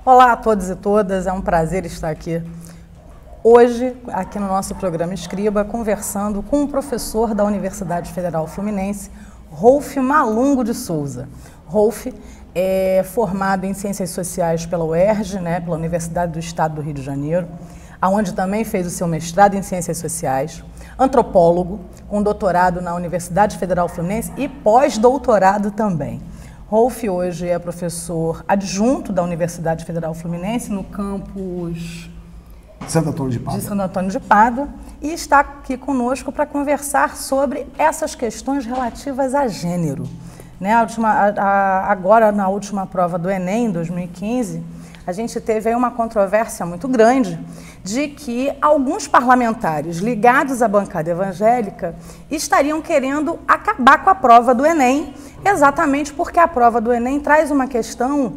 Olá a todos e todas, é um prazer estar aqui hoje, aqui no nosso programa Escriba, conversando com um professor da Universidade Federal Fluminense, Rolf Malungo de Souza. Rolf é formado em Ciências Sociais pela UERJ, pela Universidade do Estado do Rio de Janeiro, onde também fez o seu mestrado em Ciências Sociais, antropólogo, com doutorado na Universidade Federal Fluminense e pós-doutorado também. Rolf hoje é professor adjunto da Universidade Federal Fluminense no campus Santo Antônio de Pádua. de Santo Antônio de Pádua e está aqui conosco para conversar sobre essas questões relativas a gênero. Agora, na última prova do Enem, em 2015, a gente teve aí uma controvérsia muito grande de que alguns parlamentares ligados à bancada evangélica estariam querendo acabar com a prova do Enem, exatamente porque a prova do Enem traz uma questão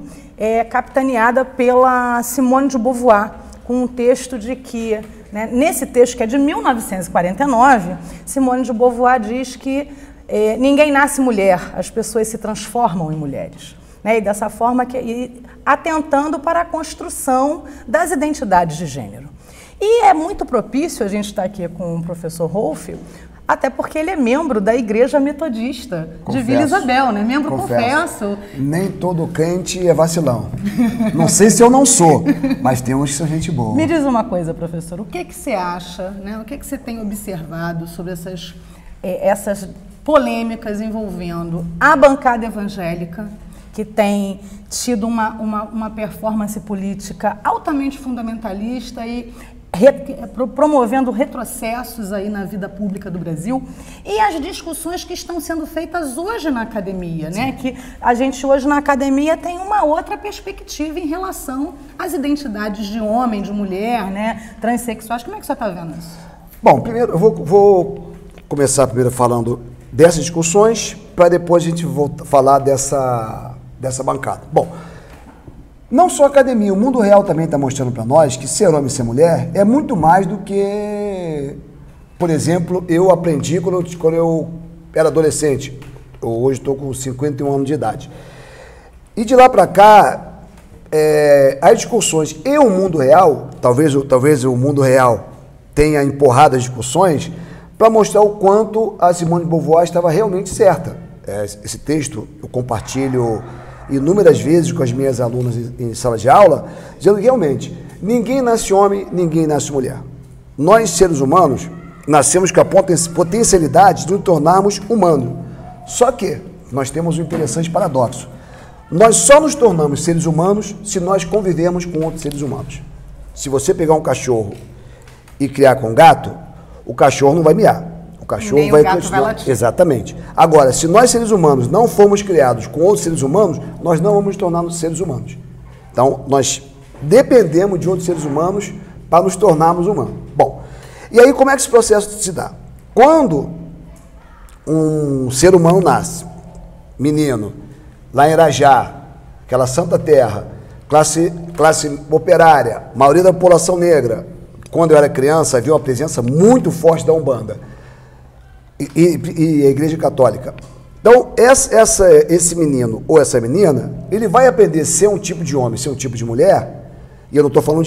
capitaneada pela Simone de Beauvoir, com um texto de que, nesse texto que é de 1949, Simone de Beauvoir diz que ninguém nasce mulher, as pessoas se transformam em mulheres. E dessa forma, atentando para a construção das identidades de gênero. E é muito propício a gente estar aqui com o professor Rolf, até porque ele é membro da Igreja Metodista de Vila Isabel, membro, confesso. Nem todo crente é vacilão. Não sei se eu não sou, mas tem uns que são gente boa. Me diz uma coisa, professor, o que você acha, o que você tem observado sobre essas polêmicas envolvendo a bancada evangélica, que tem tido uma performance política altamente fundamentalista e promovendo retrocessos aí na vida pública do Brasil, e as discussões que estão sendo feitas hoje na academia, que a gente hoje na academia tem uma outra perspectiva em relação às identidades de homem, de mulher, transexuais. Como é que você está vendo isso? Bom, primeiro eu vou começar primeiro falando dessas discussões, para depois a gente falar dessa bancada. Bom, não só a academia, o mundo real também está mostrando para nós que ser homem e ser mulher é muito mais do que, por exemplo, eu aprendi quando eu era adolescente. Eu hoje estou com 51 anos de idade. E de lá para cá, as discussões e o mundo real, talvez o mundo real tenha empurrado as discussões para mostrar o quanto a Simone de Beauvoir estava realmente certa. Esse texto eu compartilho inúmeras vezes com as minhas alunas em sala de aula, dizendo que realmente ninguém nasce homem, ninguém nasce mulher. Nós, seres humanos, nascemos com a potencialidade de nos tornarmos humanos. Só que nós temos um interessante paradoxo. Nós só nos tornamos seres humanos se nós convivermos com outros seres humanos. Se você pegar um cachorro e criar com um gato, o cachorro não vai miar. O cachorro vai continuar. Exatamente. Agora, se nós seres humanos não formos criados com outros seres humanos, nós não vamos nos tornar seres humanos. Então, nós dependemos de outros seres humanos para nos tornarmos humanos. Bom, e aí como é que esse processo se dá? Quando um ser humano nasce, menino, lá em Irajá, aquela santa terra, classe operária, maioria da população negra, quando eu era criança, havia uma presença muito forte da Umbanda e a Igreja Católica. Então, esse menino ou essa menina, ele vai aprender a ser um tipo de homem, ser um tipo de mulher, e eu não estou falando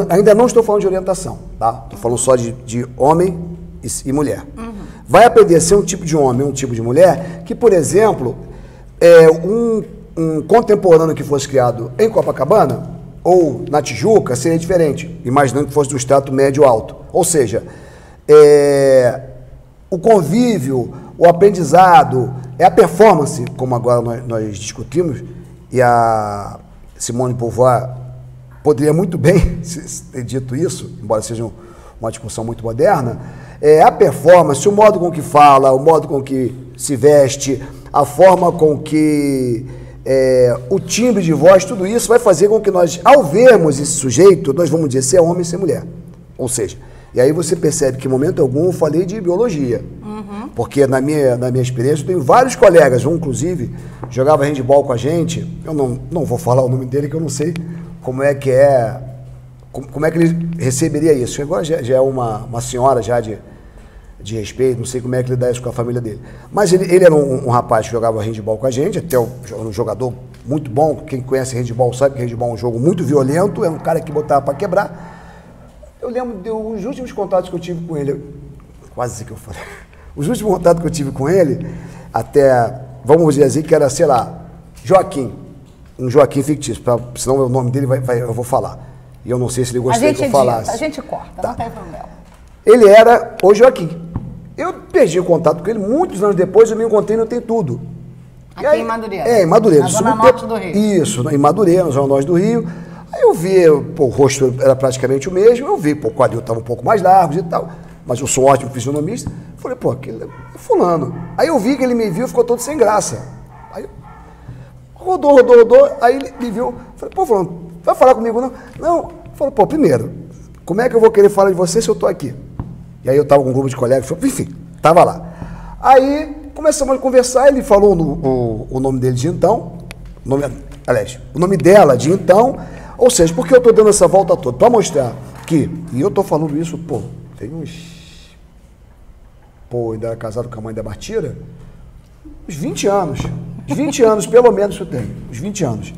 ainda não estou falando de orientação, tá? Estou falando só de homem e mulher. Uhum. Vai aprender a ser um tipo de homem, um tipo de mulher, que, por exemplo, um contemporâneo que fosse criado em Copacabana ou na Tijuca seria diferente, imaginando que fosse do estrato médio alto. Ou seja, o convívio, o aprendizado, a performance, como agora nós discutimos, e a Simone de Beauvoir poderia muito bem ter dito isso, embora seja uma discussão muito moderna, a performance, o modo com que fala, o modo com que se veste, a forma com que o timbre de voz, tudo isso vai fazer com que nós, ao vermos esse sujeito, nós vamos dizer se é homem ou se é mulher. Ou seja, e aí você percebe que em momento algum eu falei de biologia. Uhum. Porque na minha experiência eu tenho vários colegas, um inclusive jogava handball com a gente, eu não vou falar o nome dele que eu não sei como é que é como é que ele receberia isso? Agora já é uma senhora já de respeito, não sei como é que ele dá isso com a família dele. Mas ele era um rapaz que jogava handebol com a gente, até um jogador muito bom. Quem conhece handebol sabe que handebol é um jogo muito violento, é um cara que botava para quebrar. Eu lembro dos últimos contatos que eu tive com ele, quase que eu falei, os últimos contatos que eu tive com ele, até, vamos dizer assim, que era, sei lá, Joaquim, um Joaquim fictício, senão o nome dele eu vou falar. E eu não sei se ele gostaria que eu falasse. A gente corta, não tem problema. Ele era o Joaquim. Eu perdi o contato com ele muitos anos depois, eu me encontrei no Tem Tudo. Aqui aí, em Madureira? É, em Madureira. Na zona norte do Rio. Isso, em Madureira, na zona norte do Rio. Aí eu vi, o rosto era praticamente o mesmo, eu vi, o quadril estava um pouco mais largo e tal, mas eu sou ótimo fisionomista. Falei, aquele é fulano. Aí eu vi que ele me viu e ficou todo sem graça. Aí rodou, aí ele me viu, falei, fulano, vai falar comigo não? Não. Falei, primeiro, como é que eu vou querer falar de você se eu estou aqui? E aí eu estava com um grupo de colegas, enfim, estava lá. Aí começamos a conversar, ele falou o nome dele de então, o nome dela de então, ou seja, porque eu estou dando essa volta toda? Para mostrar que, e eu estou falando isso, tem uns, ainda era casado com a mãe da Bartira, uns 20 anos, 20 anos pelo menos eu tenho, uns 20 anos.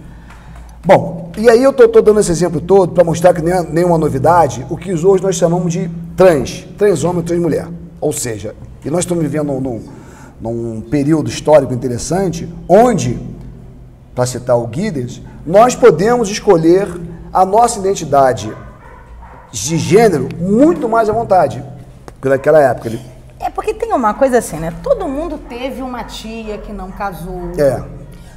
Bom, e aí eu estou dando esse exemplo todo para mostrar que não é nenhuma novidade o que hoje nós chamamos de trans homem, trans mulher. Ou seja, e nós estamos vivendo num período histórico interessante, onde, para citar o Giddens, nós podemos escolher a nossa identidade de gênero muito mais à vontade que naquela época. É porque tem uma coisa assim, né? Todo mundo teve uma tia que não casou.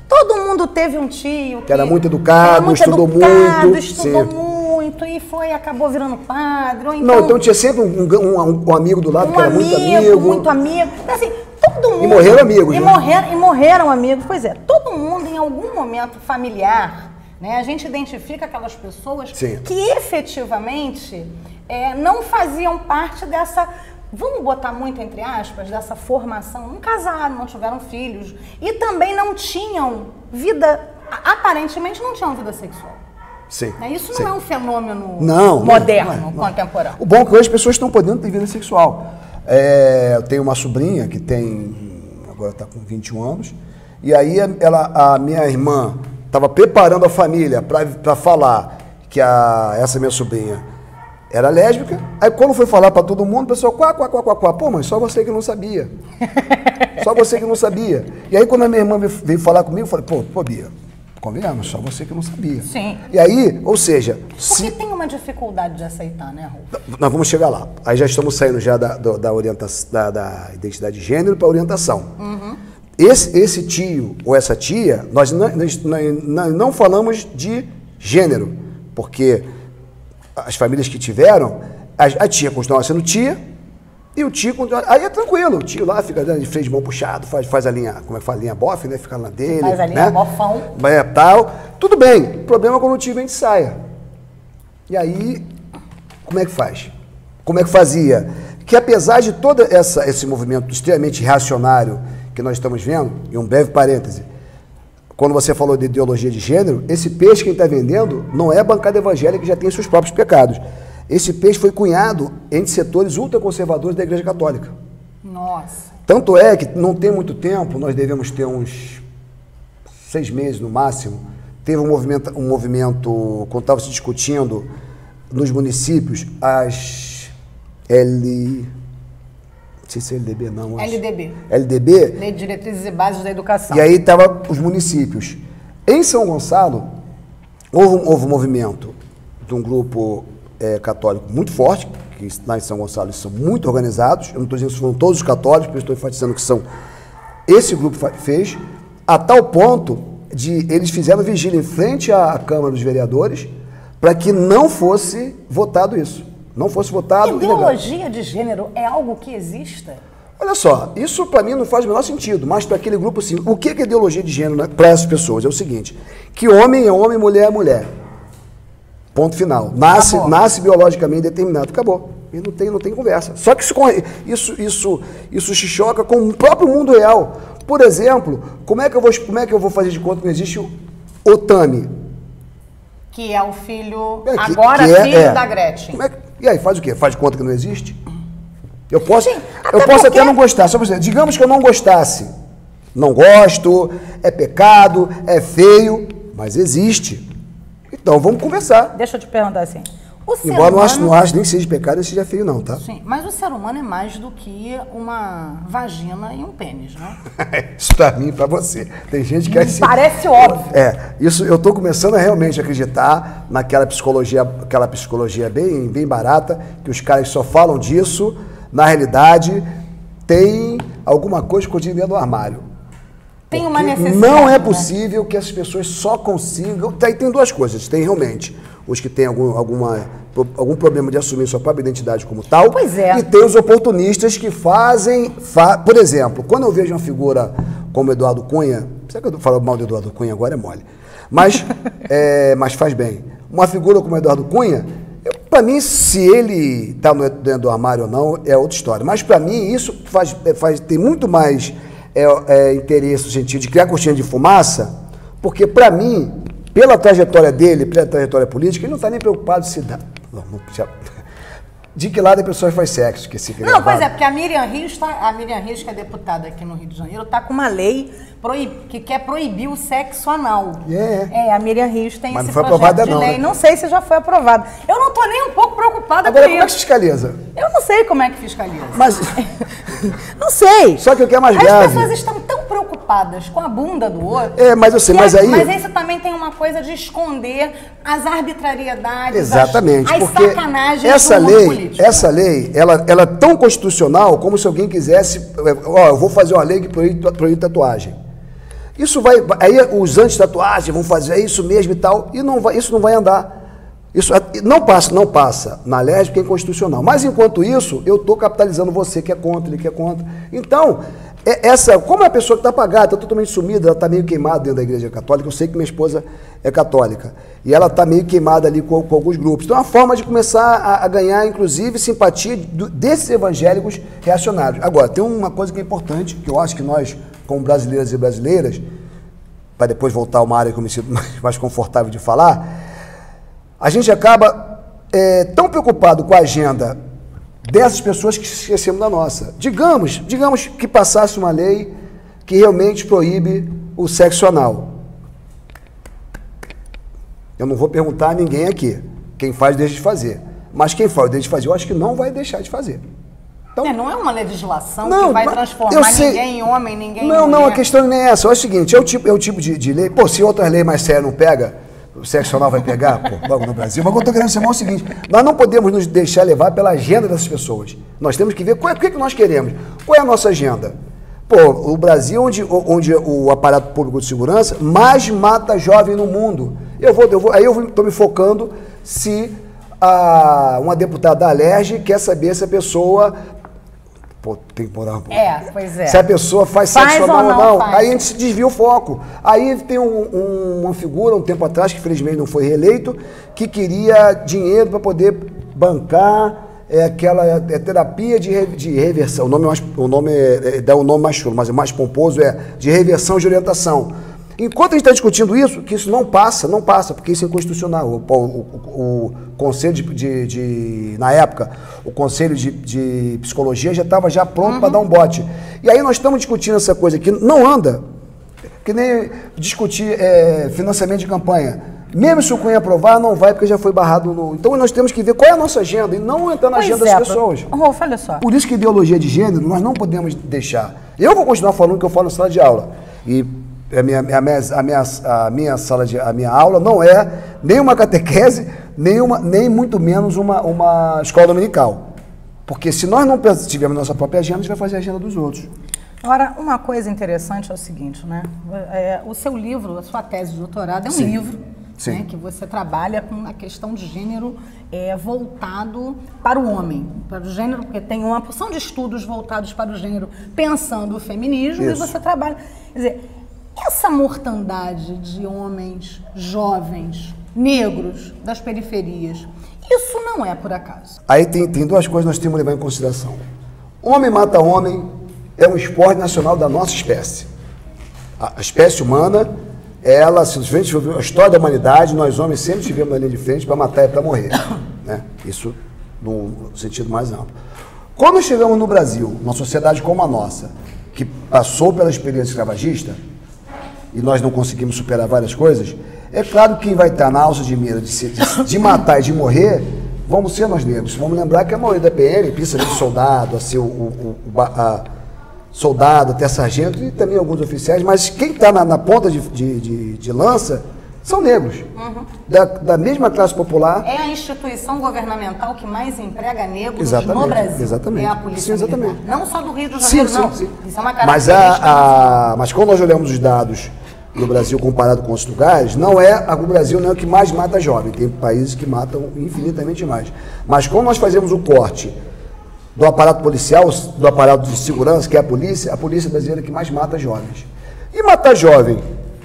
Todo mundo teve um tio que era muito educado, estudou muito e acabou virando padre. Ou então, não, então tinha sempre um amigo do lado que era muito amigo. Muito amigo. Assim, todo mundo. E morreram amigos. E morreram amigos. Pois é, todo mundo em algum momento familiar, né? A gente identifica aquelas pessoas que efetivamente não faziam parte dessa. Vamos botar muito entre aspas, dessa formação, não casaram, não tiveram filhos e também não tinham vida, aparentemente não tinham vida sexual. Sim. Isso não é um fenômeno moderno, contemporâneo. O bom é que hoje as pessoas estão podendo ter vida sexual. Eu tenho uma sobrinha que agora está com 21 anos, e aí a minha irmã estava preparando a família para falar que essa minha sobrinha era lésbica, aí quando foi falar para todo mundo, o pessoal, quá, mas só você que não sabia. Só você que não sabia. E aí quando a minha irmã veio falar comigo, eu falei, Bia, convenhamos, só você que não sabia. Sim. E aí, ou seja... Porque tem uma dificuldade de aceitar, né, Rô? Nós vamos chegar lá. Aí já estamos saindo já da orientação, da identidade de gênero para orientação. Uhum. Esse tio ou essa tia, nós não falamos de gênero, porque as famílias que tiveram, a tia continua sendo tia e o tio continua. Aí é tranquilo, o tio lá fica de freio de mão puxado, faz a linha, como é que fala, linha bofe, né? Fica lá dele. Faz a linha bofão. Tal. Tudo bem, o problema é quando o tio vem de saia. E aí, como é que faz? Como é que fazia? Que apesar de todo esse movimento extremamente reacionário que nós estamos vendo, e um breve parêntese, quando você falou de ideologia de gênero, esse peixe quem está vendendo não é a bancada evangélica que já tem seus próprios pecados. Esse peixe foi cunhado entre setores ultraconservadores da Igreja Católica. Nossa. Tanto é que não tem muito tempo, nós devemos ter uns 6 meses no máximo, teve um movimento quando estava se discutindo nos municípios, não sei se é LDB, não. LDB. Lei de Diretrizes e Bases da Educação. E aí estavam os municípios. Em São Gonçalo, houve um movimento de um grupo católico muito forte, que lá em São Gonçalo eles são muito organizados. Eu não estou dizendo que foram todos os católicos, porque eu estou enfatizando que esse grupo fez, a tal ponto de eles fizeram vigília em frente à Câmara dos Vereadores para que não fosse votado isso. Não fosse votado. Ideologia de gênero é algo que exista? Olha só, isso para mim não faz o menor sentido, mas para aquele grupo sim. O que é ideologia de gênero para essas pessoas? É o seguinte, que homem é homem, mulher é mulher. Ponto final. Nasce biologicamente determinado. Acabou. E não tem conversa. Só que isso se choca com o próprio mundo real. Por exemplo, como é que eu vou fazer de conta que não existe o OTAMI? Que é o filho, filho da Gretchen. E aí, faz o quê? Faz de conta que não existe? Eu posso até não gostar. Só pra dizer, digamos que eu não gostasse. Não gosto, é pecado, é feio, mas existe. Então, vamos conversar. Deixa eu te perguntar assim. Embora não acho nem que seja pecado, nem seja feio não, tá? Sim, mas o ser humano é mais do que uma vagina e um pênis, né? Isso pra mim e pra você. Tem gente que... Parece óbvio. Isso eu tô começando a realmente acreditar naquela psicologia bem barata, que os caras só falam disso, na realidade, tem alguma coisa escondida dentro do armário. Tem uma necessidade. Não é possível que as pessoas só consigam... Tem duas coisas, tem realmente... Os que têm algum problema de assumir sua própria identidade como tal. Pois é. E tem os oportunistas que por exemplo, quando eu vejo uma figura como Eduardo Cunha, sabe que eu falo mal do Eduardo Cunha agora é mole, mas faz bem. Uma figura como Eduardo Cunha, para mim, se ele está dentro do armário ou não, é outra história. Mas para mim, isso tem muito mais interesse no sentido de criar cortina de fumaça, porque para mim... Pela trajetória dele, pela trajetória política, ele não está nem preocupado se dá. De que lado a pessoa faz sexo? Não, pois é, porque a Miriam Rios, que é deputada aqui no Rio de Janeiro, está com uma lei que quer proibir o sexo anal. A Miriam Rios tem esse projeto de lei. Não sei se já foi aprovado. Eu não estou nem um pouco preocupada com isso. Agora, como é que fiscaliza? Eu não sei como é que fiscaliza. Mas... não sei. Só que o que é mais grave... As pessoas estão tão preocupadas com a bunda do outro... mas eu sei, mas aí... Mas isso também tem uma coisa de esconder as arbitrariedades, exatamente, as porque sacanagens essa lei, ela é tão constitucional como se alguém quisesse... eu vou fazer uma lei que proíbe tatuagem. Isso vai... Aí os anti-tatuagem vão fazer isso mesmo e tal, e isso não vai andar. Isso não passa na LERJ porque é inconstitucional. Mas, enquanto isso, eu estou capitalizando você que é contra, ele que é contra. Então, como é a pessoa que está apagada, está totalmente sumida, ela está meio queimada dentro da igreja católica, eu sei que minha esposa é católica, e ela está meio queimada ali com alguns grupos. Então, é uma forma de começar a ganhar, inclusive, simpatia desses evangélicos reacionários. Agora, tem uma coisa que é importante, que eu acho que nós, como brasileiros e brasileiras, para depois voltar a uma área que eu me sinto mais confortável de falar, a gente acaba tão preocupado com a agenda dessas pessoas que esquecemos da nossa. Digamos que passasse uma lei que realmente proíbe o sexo anal. Eu não vou perguntar a ninguém aqui. Quem faz, deixa de fazer. Mas quem faz, deixa de fazer, eu acho que não vai deixar de fazer. Então, não é uma legislação que vai transformar ninguém em homem, ninguém em mulher. Não, a questão nem é essa. É o seguinte, é o tipo de lei... Pô, se outra lei mais séria não pega... O sexo anal vai pegar, logo no Brasil. Mas o que eu estou querendo chamar é o seguinte, nós não podemos nos deixar levar pela agenda dessas pessoas. Nós temos que ver o que nós queremos. Qual é a nossa agenda? O Brasil, onde o aparato público de segurança mais mata jovem no mundo. Aí eu estou me focando se uma deputada da LERJ quer saber se a pessoa... tem que morar um pouco. Pois é. Se a pessoa faz sexo anal ou não. Aí a gente se desvia o foco. Aí tem uma figura, um tempo atrás, que infelizmente não foi reeleito, que queria dinheiro para poder bancar aquela terapia de reversão. O nome dá um nome mais chulo, mas é mais pomposo, de reversão de orientação. Enquanto a gente está discutindo isso, que isso não passa, porque isso é inconstitucional. O conselho na época, o conselho de psicologia já estava pronto para dar um bote. E aí nós estamos discutindo essa coisa que não anda, que nem discutir financiamento de campanha. Mesmo se o Cunha aprovar, não vai, porque já foi barrado no... Então nós temos que ver qual é a nossa agenda e não entrar na agenda das pessoas. Rolf, olha só. Por isso que ideologia de gênero nós não podemos deixar. Eu vou continuar falando o que eu falo na sala de aula. E a minha aula não é nem uma catequese, nem muito menos uma escola dominical. Porque se nós não tivermos nossa própria agenda, a gente vai fazer a agenda dos outros. Agora, uma coisa interessante é o seguinte, né? O seu livro, a sua tese de doutorado é um livro, né, que você trabalha com a questão de gênero voltado para o homem, para o gênero, porque tem uma porção de estudos voltados para o gênero, pensando o feminismo, e você trabalha... Quer dizer, essa mortandade de homens jovens, negros, das periferias, isso não é por acaso. Aí tem duas coisas que nós temos que levar em consideração. Homem mata homem é um esporte nacional da nossa espécie. A espécie humana ela, se a gente for a história da humanidade, nós homens sempre estivemos na linha de frente para matar e para morrer. Né? Isso no sentido mais amplo. Quando chegamos no Brasil, uma sociedade como a nossa, que passou pela experiência escravagista, e nós não conseguimos superar várias coisas, é claro que quem vai estar na alça de mira de matar e de morrer, vamos ser nós negros. Vamos lembrar que a maioria da PM, precisa de soldado, a ser soldado, até sargento, e também alguns oficiais, mas quem está na ponta de lança são negros, da mesma classe popular. É a instituição governamental que mais emprega negros exatamente, no Brasil. Exatamente. É a Polícia Sim, Militar. Não só do Rio de Janeiro, sim, não. Sim. Isso é uma característica. Mas quando nós olhamos os dados no Brasil comparado com outros lugares, o Brasil não é o que mais mata jovem. Tem países que matam infinitamente mais. Mas quando nós fazemos o corte do aparato policial, do aparato de segurança, que é a polícia brasileira que mais mata jovens. E matar jovem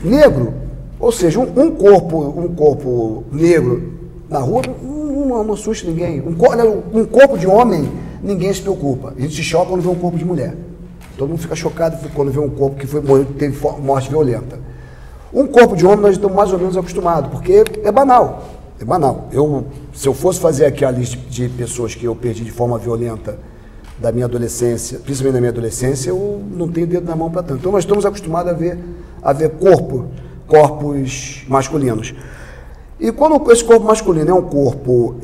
negro, ou seja, um corpo negro na rua não assusta ninguém. Um corpo de homem, ninguém se preocupa. A gente se choca quando vê um corpo de mulher. Todo mundo fica chocado quando vê um corpo que teve morte violenta. Um corpo de homem nós estamos mais ou menos acostumados, porque é banal. É banal. Se eu fosse fazer aqui a lista de pessoas que eu perdi de forma violenta da minha adolescência, principalmente na minha adolescência, eu não tenho dedo na mão para tanto. Então nós estamos acostumados a ver corpos masculinos. E quando esse corpo masculino é um corpo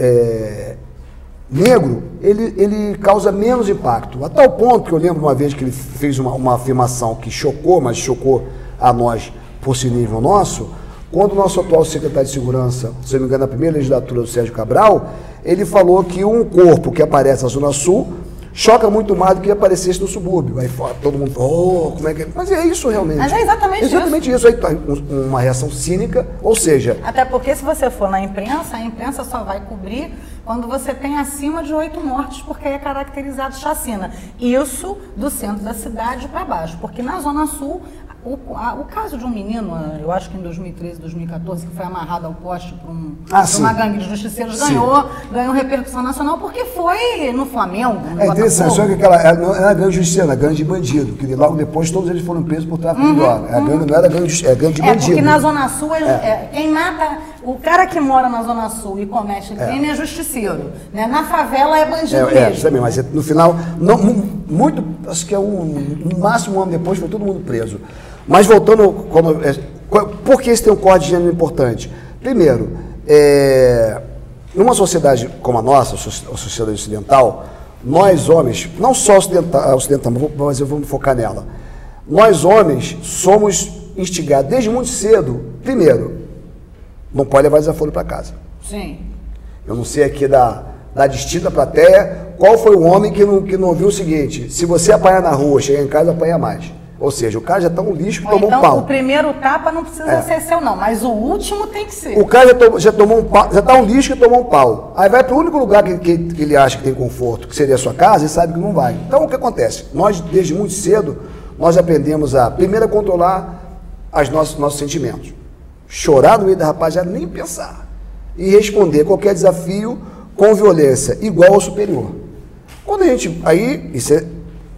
negro, ele causa menos impacto. A tal ponto que eu lembro uma vez que ele fez uma afirmação que chocou, mas chocou a nós por esse nível nosso, quando o nosso atual secretário de Segurança, se não me engano, na primeira legislatura do Sérgio Cabral, ele falou que um corpo que aparece na Zona Sul choca muito mais do que aparecesse no subúrbio. Aí todo mundo fala, como é que é? Mas é isso realmente. Mas é exatamente isso. Aí tá uma reação cínica, ou seja... Até porque se você for na imprensa, a imprensa só vai cobrir quando você tem acima de 8 mortes, porque é caracterizado chacina. Isso do centro da cidade para baixo, porque na Zona Sul... O caso de um menino, eu acho que em 2013, 2014, que foi amarrado ao poste por uma gangue de justiceiros, ganhou repercussão nacional porque foi no Flamengo. É interessante, só que não era gangue de justiceiro, era gangue de bandido, que logo depois todos eles foram presos por tráfico de droga. Não era gangue de bandido. Porque na Zona Sul, quem mata, o cara que mora na Zona Sul e comete crime é justiceiro. Né? Na favela é bandido mesmo. Também, mas no final, acho que no máximo um ano depois foi todo mundo preso. Mas voltando, por que esse tem um corte de gênero importante? Primeiro, numa sociedade como a nossa, a sociedade ocidental, nós homens, não só ocidental, mas eu vou me focar nela, nós homens somos instigados desde muito cedo, primeiro, não pode levar desaforo para casa. Sim. Eu não sei aqui da distinta plateia, qual foi o homem que não viu o seguinte, se você apanhar na rua, chegar em casa, apanha mais. Ou seja, o cara já está um lixo que tomou um pau. Então, o primeiro tapa não precisa ser seu, não, mas o último tem que ser. O cara já tomou um pau, já está um lixo que tomou um pau. Aí vai para o único lugar que ele acha que tem conforto, que seria a sua casa, e sabe que não vai. Então, o que acontece? Nós, desde muito cedo, nós aprendemos primeiro, a controlar nossos sentimentos. Chorar no meio da rapaziada, nem pensar. E responder qualquer desafio com violência, igual ao superior. Quando a gente... isso é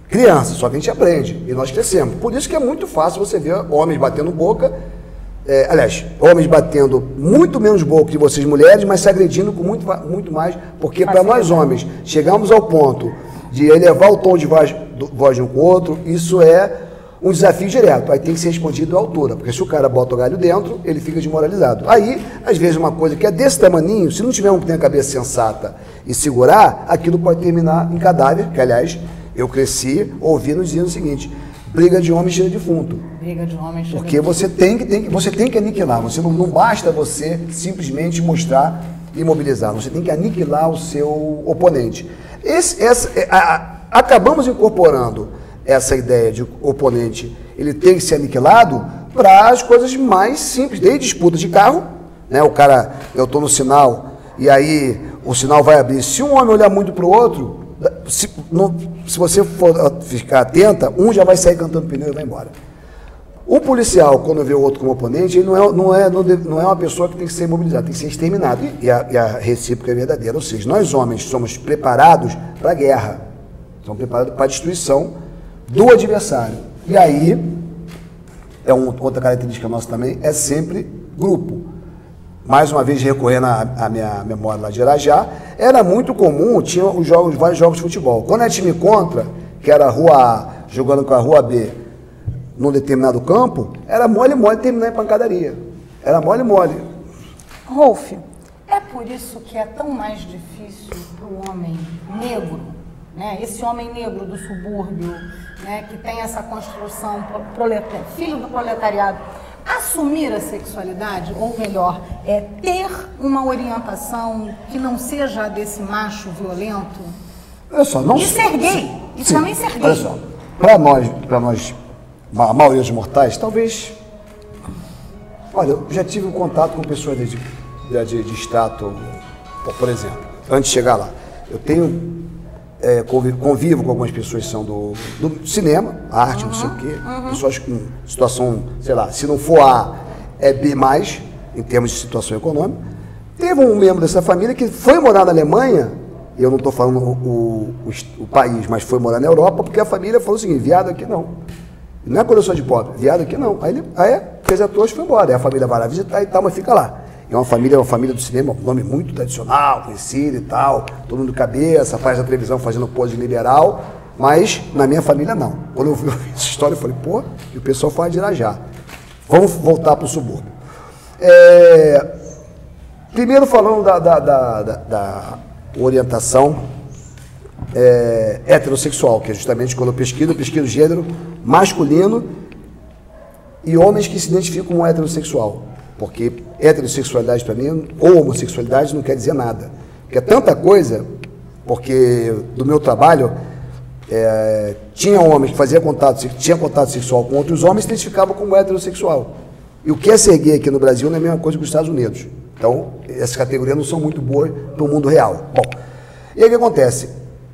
criança, só que a gente aprende, e nós crescemos. Por isso que é muito fácil você ver homens batendo boca, homens batendo muito menos boca que vocês mulheres, mas se agredindo com muito mais, porque para nós homens, chegamos ao ponto de elevar o tom de voz de um com o outro, isso é um desafio direto, aí tem que ser respondido à altura, porque se o cara bota o galho dentro, ele fica desmoralizado. Aí, às vezes, uma coisa que é desse tamaninho, se não tiver um que tem a cabeça sensata e segurar, aquilo pode terminar em cadáver, que, aliás, eu cresci ouvindo dizendo o seguinte, briga de homem cheia de defunto. Briga de homem cheia de defunto. Porque você tem que aniquilar, não basta você simplesmente mostrar e mobilizar, você tem que aniquilar o seu oponente. Acabamos incorporando essa ideia de oponente, ele tem que ser aniquilado para as coisas mais simples, desde disputa de carro, né? O cara, eu estou no sinal, e aí o sinal vai abrir. Se um homem olhar muito para o outro, se você for ficar atenta, um já vai sair cantando pneu e vai embora. O policial, quando vê o outro como oponente, ele não é uma pessoa que tem que ser mobilizada, tem que ser exterminado. E a recíproca é verdadeira. Ou seja, nós homens somos preparados para a guerra, somos preparados para a destruição do adversário. E aí, outra característica nossa também, é sempre grupo. Mais uma vez, recorrendo à minha memória lá de Irajá, era muito comum, tinha vários jogos de futebol. Quando é time contra, que era a Rua A jogando com a Rua B num determinado campo, era mole terminar em pancadaria. Era mole. Rolf, é por isso que é tão mais difícil para o homem negro, né? Esse homem negro do subúrbio, né, que tem essa construção filho do proletariado, assumir a sexualidade, ou melhor, ter uma orientação que não seja desse macho violento? Olha só, não... E ser gay, e também ser gay. Olha só, para nós, a maioria dos mortais, talvez... Olha, eu já tive um contato com pessoas de status, por exemplo, antes de chegar lá. Eu tenho... convivo com algumas pessoas que são do cinema, arte, não sei o quê, pessoas com situação, sei lá, se não for A, é B+, em termos de situação econômica. Teve um membro dessa família que foi morar na Alemanha, eu não estou falando o país, mas foi morar na Europa, porque a família falou o seguinte: viado aqui não. Não é quando eu sou de pobre, viado aqui não. Aí ele fez a tocha e foi embora. Aí a família vai lá visitar e tal, mas fica lá. É uma família do cinema, um nome muito tradicional, conhecido e tal, todo mundo de cabeça, faz a televisão fazendo pose liberal, mas na minha família não. Quando eu vi essa história, eu falei, pô, e o pessoal fala de Irajá. Vamos voltar para o subúrbio. Primeiro falando da orientação heterossexual, que é justamente quando eu pesquiso gênero masculino e homens que se identificam como heterossexual. Porque heterossexualidade para mim, ou homossexualidade, não quer dizer nada. Porque é tanta coisa, porque do meu trabalho, tinha homens que tinha contato sexual com outros homens e se identificavam como heterossexual. E o que é ser gay aqui no Brasil não é a mesma coisa que nos Estados Unidos. Então, essas categorias não são muito boas para o mundo real. Bom, e aí o que acontece?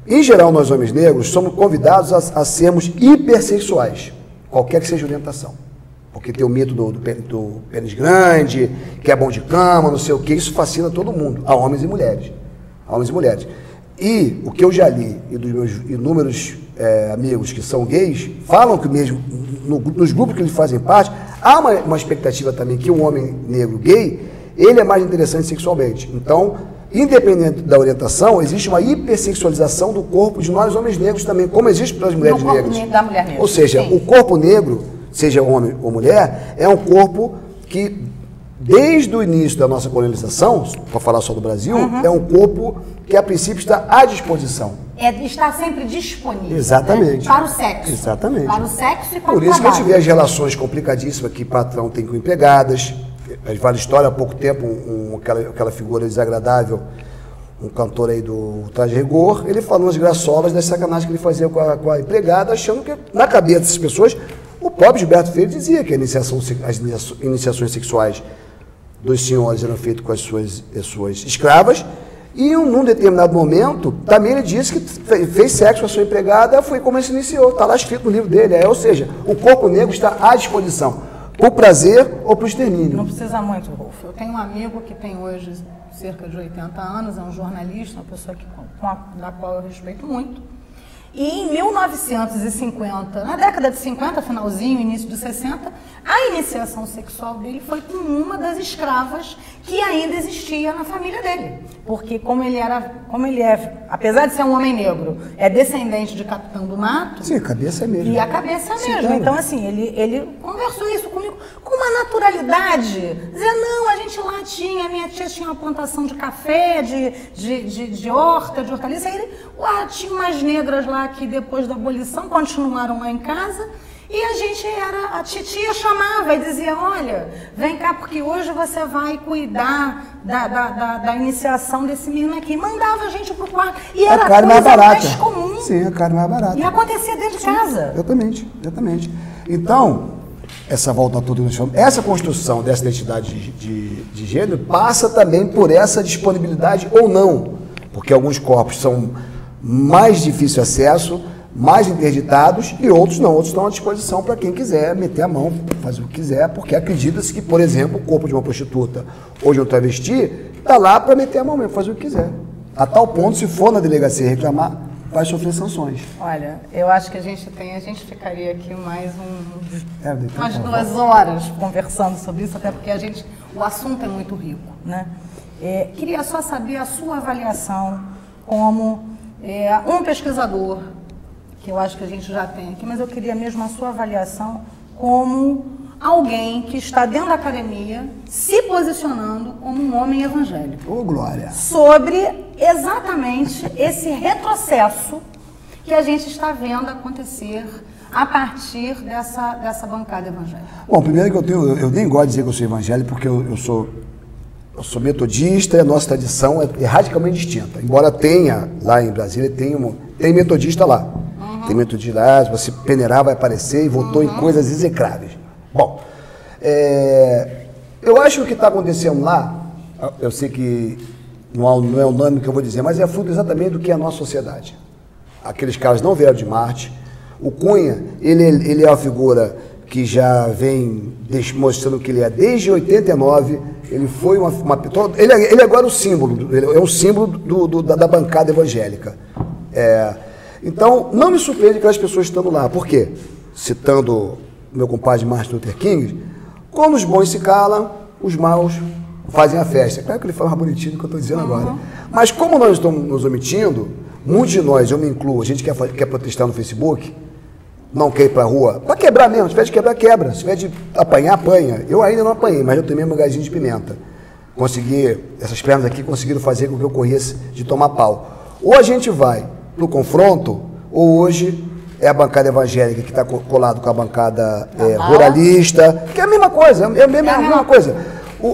Em geral, nós homens negros somos convidados a sermos hipersexuais, qualquer que seja a orientação. Porque tem o mito do pênis grande, que é bom de cama, não sei o que, isso fascina todo mundo, a homens e mulheres. E o que eu já li, e dos meus inúmeros amigos que são gays, falam que mesmo nos grupos que eles fazem parte, há uma expectativa também que o homem negro gay, ele é mais interessante sexualmente. Então, independente da orientação, existe uma hipersexualização do corpo de nós homens negros também, como existe para as mulheres negras. Da mulher negra. Ou seja, sim, o corpo negro, seja homem ou mulher, é um corpo que, desde o início da nossa colonização, para falar só do Brasil, é um corpo que, a princípio, está à disposição. Está sempre disponível. Exatamente. Né? Para o sexo. Exatamente. Para o sexo e para o Por isso trabalho. que a gente vê as relações complicadíssimas que o patrão tem com empregadas. Vale história, há pouco tempo, aquela figura desagradável, um cantor aí do Traje Rigor, ele falou as graçolas das sacanagens que ele fazia com a empregada, achando que, na cabeça dessas pessoas, o próprio Gilberto Freire dizia que as iniciações sexuais dos senhores eram feitas com as suas escravas, e num determinado momento, também ele disse que fez sexo com a sua empregada, foi como ele se iniciou, está lá escrito no livro dele, ou seja, o corpo negro está à disposição, por prazer ou por extermínio. Não precisa muito, Rolf. Eu tenho um amigo que tem hoje cerca de 80 anos, é um jornalista, uma pessoa da qual eu respeito muito. E em 1950, na década de 50, finalzinho, início de 60, a iniciação sexual dele foi com uma das escravas que ainda existia na família dele. Porque como ele é, apesar de ser um homem negro, é descendente de capitão do mato. Sim, a cabeça é mesmo. E a cabeça é mesmo. Então, assim, ele conversou isso comigo com uma naturalidade. Dizia, não, a gente lá minha tia tinha uma plantação de café, de horta, de hortaliça. Aí tinha umas negras lá que depois da abolição continuaram lá em casa. E a titia chamava e dizia, olha, vem cá porque hoje você vai cuidar da iniciação desse menino aqui. Mandava a gente pro quarto. E era a coisa mais comum. Sim, a carne mais barata. E acontecia dentro de casa. Exatamente. Então, essa volta toda, essa construção dessa identidade de gênero passa também por essa disponibilidade ou não. Porque alguns corpos são mais difíceis de acesso, mais interditados, e outros não, outros estão à disposição para quem quiser meter a mão, fazer o que quiser, porque acredita-se que, por exemplo, o corpo de uma prostituta ou de um travesti está lá para meter a mão mesmo, fazer o que quiser. A tal ponto, se for na delegacia reclamar, vai sofrer sanções. Olha, eu acho que a gente ficaria aqui mais umas 2 horas conversando sobre isso, até porque o assunto é muito rico, né? Queria só saber a sua avaliação como um pesquisador, que eu acho que a gente já tem aqui, mas eu queria mesmo a sua avaliação como alguém que está dentro da academia se posicionando como um homem evangélico. Ô, Glória! Sobre exatamente esse retrocesso que a gente está vendo acontecer a partir dessa bancada evangélica. Bom, primeiro que eu nem gosto de dizer que eu sou evangélico, porque eu sou metodista e a nossa tradição é radicalmente distinta. Embora tenha, lá em Brasília, tem metodista lá. Tem metodista lá, se você peneirar vai aparecer e votou em coisas execráveis. Bom, eu acho que o que está acontecendo lá, eu sei que não é unânime o que eu vou dizer, mas é fruto exatamente do que é a nossa sociedade. Aqueles caras não vieram de Marte. O Cunha, ele é uma figura que já vem mostrando que ele é desde 89, ele foi ele agora é o símbolo, ele é um símbolo da bancada evangélica. Então, não me surpreende aquelas pessoas estando lá. Por quê? Citando meu compadre Martin Luther King, como os bons se calam, os maus fazem a festa. Claro que ele fala mais bonitinho do que eu estou dizendo agora. Mas como nós estamos nos omitindo, muitos de nós, eu me incluo, a gente quer protestar no Facebook, não quer ir para a rua, para quebrar mesmo, se tiver de quebrar, quebra, se tiver de apanhar, apanha. Eu ainda não apanhei, mas eu tomei um gazinho de pimenta. Essas pernas aqui conseguiram fazer com que eu corresse de tomar pau. Ou a gente vai para o confronto, ou hoje é a bancada evangélica que está colado com a bancada ruralista, que é a mesma coisa, é a mesma coisa.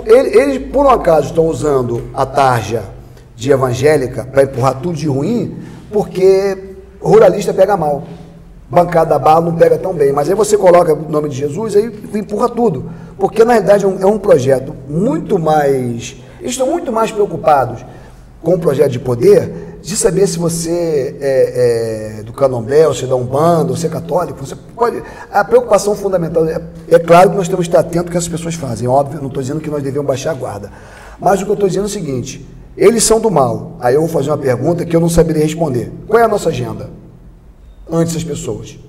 Eles, por um acaso, estão usando a tarja de evangélica para empurrar tudo de ruim, porque ruralista pega mal. Bancada bala não pega tão bem, mas aí você coloca o nome de Jesus e empurra tudo. Porque, na realidade, é um projeto muito mais... Eles estão muito mais preocupados com o projeto de poder, de saber se você é do candomblé, ou se é da Umbanda, ou se é católico. Você pode... A preocupação fundamental... É claro que nós temos que estar atentos ao que as pessoas fazem. Óbvio, não estou dizendo que nós devemos baixar a guarda. Mas o que eu estou dizendo é o seguinte: eles são do mal. Aí eu vou fazer uma pergunta que eu não saberia responder. Qual é a nossa agenda antes das pessoas?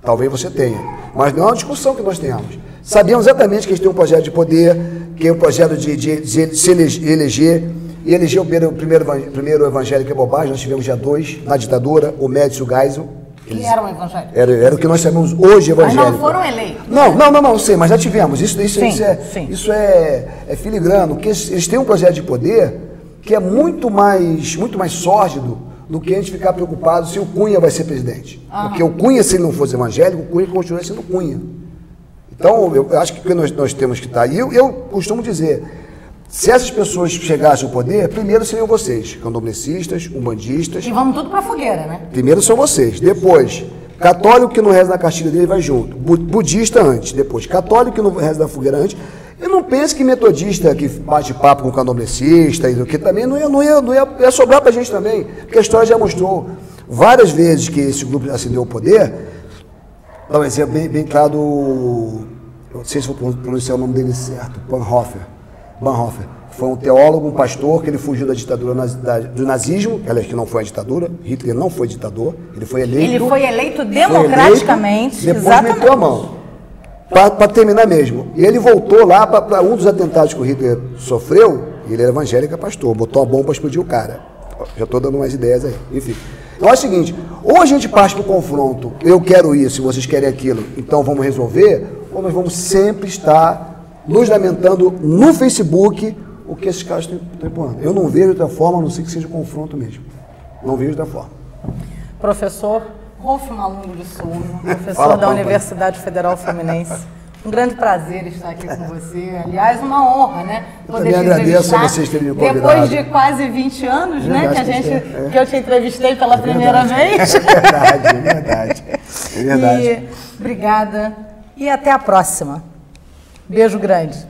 Talvez você tenha, mas não é uma discussão que nós tenhamos. Sabemos exatamente que eles têm um projeto de poder, que é um projeto de se eleger, e eleger o primeiro evangélico é bobagem. Nós tivemos já 2 na ditadura, o Médici e o Geisel. Que eram evangélicos. Era o que nós chamamos hoje evangélico. Mas não foram eleitos. Não, sei, mas já tivemos. Isso é filigrano, que eles têm um projeto de poder que é muito mais sórdido do que a gente ficar preocupado se o Cunha vai ser presidente. Porque o Cunha, se ele não fosse evangélico, o Cunha continua sendo Cunha. Então, eu acho que nós temos que estar... E eu costumo dizer, se essas pessoas chegassem ao poder, primeiro seriam vocês, candomblecistas, umbandistas... E vamos tudo para a fogueira, né? Primeiro são vocês. Depois, católico que não reza na cartilha dele vai junto. Budista antes. Depois, católico que não reza na fogueira antes. Eu não penso que metodista que bate papo com candomblecista, que também não ia sobrar pra gente também, porque a história já mostrou várias vezes que esse grupo ascendeu ao poder. Dá um exemplo bem claro do... Eu não sei se vou pronunciar o nome dele certo. Bonhoeffer. Foi um teólogo, um pastor, que ele fugiu da ditadura do nazismo, aliás, que não foi a ditadura. Hitler não foi ditador, ele foi eleito. Ele foi eleito democraticamente. Depois meteu a mão. Para terminar mesmo. E ele voltou lá para um dos atentados que o Hitler sofreu, ele era evangélico, pastor, botou a bomba para explodir o cara. Já estou dando umas ideias aí. Enfim. Então é o seguinte, ou a gente parte para o confronto, eu quero isso, vocês querem aquilo, então vamos resolver, ou nós vamos sempre estar nos lamentando no Facebook o que esses caras estão empurrando. Eu não vejo de outra forma, a não ser que seja confronto mesmo. Não vejo de outra forma. Professor Rolf Malungo de Souza, professor da Universidade Federal Fluminense. Um grande prazer estar aqui com você. Aliás, uma honra, né? Eu também agradeço a vocês terem me convidado. Depois de quase 20 anos, né? Que eu te entrevistei pela primeira vez. É verdade. E obrigada. E até a próxima. Beijo grande.